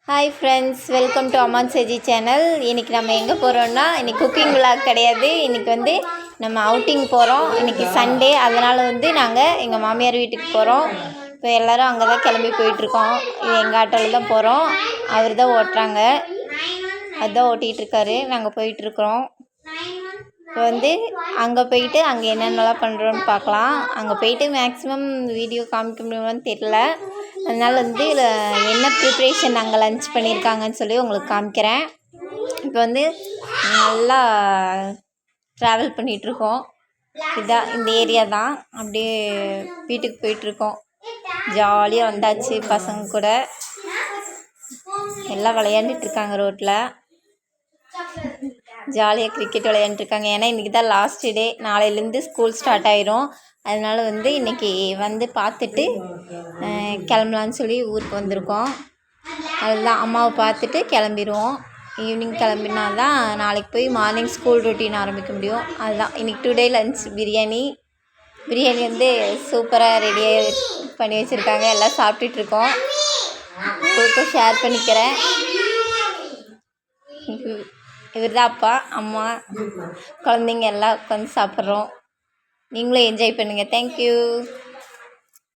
Hi friends, welcome to அம்மான் செஜி channel. இன்றைக்கி நம்ம எங்கே போகிறோன்னா, இன்றைக்கி குக்கிங் விளாக் கிடையாது. இன்றைக்கி நம்ம அவுட்டிங் போகிறோம். இன்றைக்கி சண்டே, அதனால் நாங்கள் எங்கள் மாமியார் வீட்டுக்கு போகிறோம். இப்போ எல்லோரும் அங்கே தான் கிளம்பி போயிட்டுருக்கோம். இது எங்கள் ஆட்டோவில் தான் போகிறோம். அவர் தான் ஓட்டுறாங்க, அதுதான் ஓட்டிகிட்ருக்காரு. நாங்கள் போயிட்டுருக்குறோம். இப்போ அங்கே போயிட்டு அங்கே என்னென்னலாம் பண்ணுறோன்னு பார்க்கலாம். அங்கே போயிட்டு மேக்ஸிமம் வீடியோ காமிக்க முடியுமான்னு தெரியல. அதனால் இதில் என்ன ப்ரிப்ரேஷன் அங்கே லன்ச் பண்ணியிருக்காங்கன்னு சொல்லி உங்களுக்கு காமிக்கிறேன். இப்போ நல்லா ட்ராவல் பண்ணிகிட்ருக்கோம். இதான் இந்த ஏரியா தான். அப்படியே வீட்டுக்கு போயிட்டுருக்கோம். ஜாலியாக வந்தாச்சு. பசங்க கூட எல்லாம் விளையாண்டுட்ருக்காங்க ரோட்டில். ஜாலியாக கிரிக்கெட் விளையாண்டுருக்காங்க. ஏன்னா இன்றைக்கி தான் லாஸ்ட் டே. நாளையிலேருந்து ஸ்கூல் ஸ்டார்ட் ஆயிரும். அதனால் இன்றைக்கி பார்த்துட்டு கிளம்பலான்னு சொல்லி ஊருக்கு வந்திருக்கோம். அதுதான் அம்மாவை பார்த்துட்டு கிளம்பிடுவோம். ஈவினிங் கிளம்பினா தான் நாளைக்கு போய் மார்னிங் ஸ்கூல் ரொட்டீன் ஆரம்பிக்க முடியும். அதுதான் இன்றைக்கி டுடே லன்ச் பிரியாணி சூப்பராக ரெடியாக பண்ணி வச்சுருக்காங்க. எல்லாம் சாப்பிட்டுட்ருக்கோம். உங்களுக்கும் ஷேர் பண்ணிக்கிறேன். இவர் தான் அப்பா, அம்மா, குழந்தைங்க எல்லாம் உட்காந்து சாப்பிட்றோம். நீங்களும் என்ஜாய் பண்ணுங்கள். தேங்க்யூ.